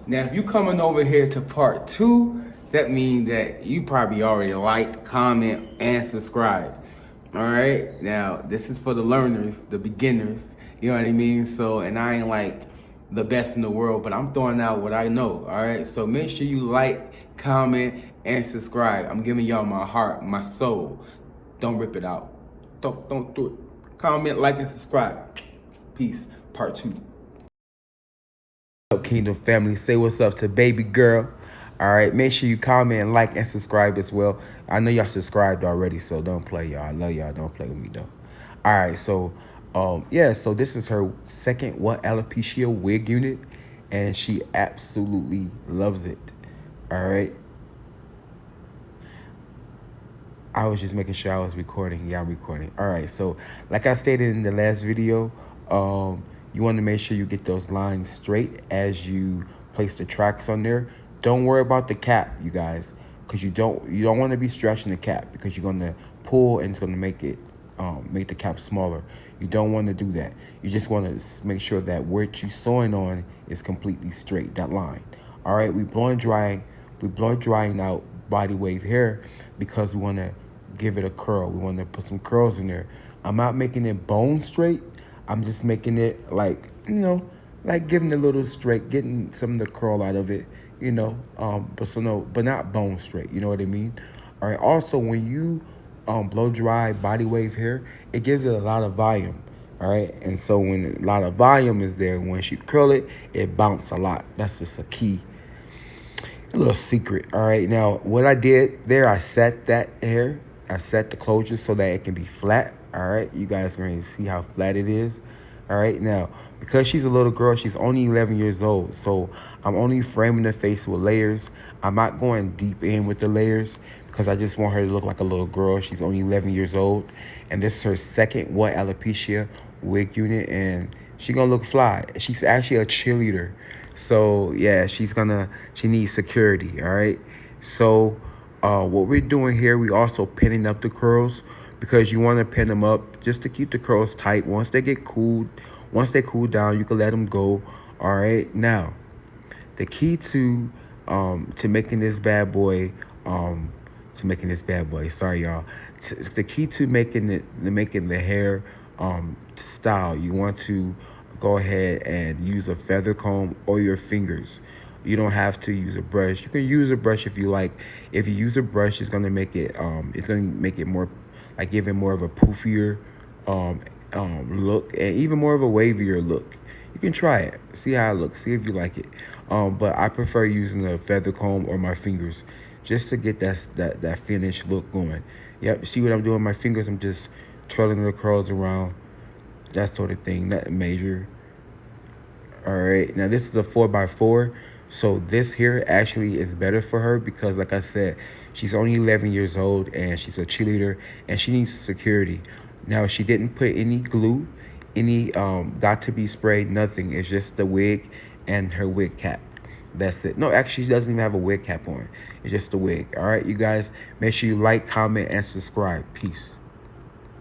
Now, if you coming over here to part 2, that means that you probably already like, comment, and subscribe. All right. Now, this is for the learners, the beginners. You know what I mean? So, and I ain't like the best in the world, but I'm throwing out what I know. All right. So make sure you like, comment, and subscribe. I'm giving y'all my heart, my soul. Don't rip it out. Don't do it. Comment, like, and subscribe. Peace. Part 2. Up, Kingdom family, say what's up to baby girl. All right, make sure you comment, like, and subscribe as well. I know y'all subscribed already, so don't play, y'all. I love y'all. Don't play with me though. All right, so yeah, so this is her second alopecia wig unit, and she absolutely loves it. All right. I was just making sure I was recording. Yeah, I'm recording. All right, so like I stated in the last video, you want to make sure you get those lines straight as you place the tracks on there. Don't worry about the cap, you guys, because you don't want to be stretching the cap, because you're going to pull and it's going to make the cap smaller. You don't want to do that. You just want to make sure that what you're sewing on is completely straight, that line. All right, we blow drying out body wave hair because we want to give it a curl. We want to put some curls in there. I'm not making it bone straight. I'm just making it like, like giving it a little straight, getting some of the curl out of it, but not bone straight. You know what I mean? All right. Also, when you blow dry body wave hair, it gives it a lot of volume. All right. And so when a lot of volume is there, once you curl it, it bounces a lot. That's just a little secret. All right. Now, what I did there, I set that hair. I set the closure so that it can be flat. All right, you guys are going to see how flat it is. All right, now, because she's a little girl, she's only 11 years old, so I'm only framing the face with layers. I'm not going deep in with the layers because I just want her to look like a little girl. She's only 11 years old, and this is her second alopecia wig unit, and she's going to look fly. She's actually a cheerleader, so yeah, she needs security, all right? So what we're doing here, we also pinning up the curls, because you want to pin them up just to keep the curls tight. Once they cool down, you can let them go. All right. Now, the key to making this bad boy, sorry y'all. The key to making the hair style, you want to go ahead and use a feather comb or your fingers. You don't have to use a brush. You can use a brush if you like. If you use a brush, it's gonna make it more, like, give it more of a poofier look, and even more of a wavier look. You can try it, see how it looks, see if you like it. But I prefer using a feather comb or my fingers just to get that finished look going. Yep, see what I'm doing with my fingers? I'm just twirling the curls around, that sort of thing, that measure. All right, now this is a 4x4. So this here actually is better for her because, like I said, she's only 11 years old and she's a cheerleader and she needs security. Now, she didn't put any glue, any got to be sprayed, nothing. It's just the wig and her wig cap. That's it. No, actually, she doesn't even have a wig cap on. It's just the wig. All right, you guys, make sure you like, comment, and subscribe. Peace.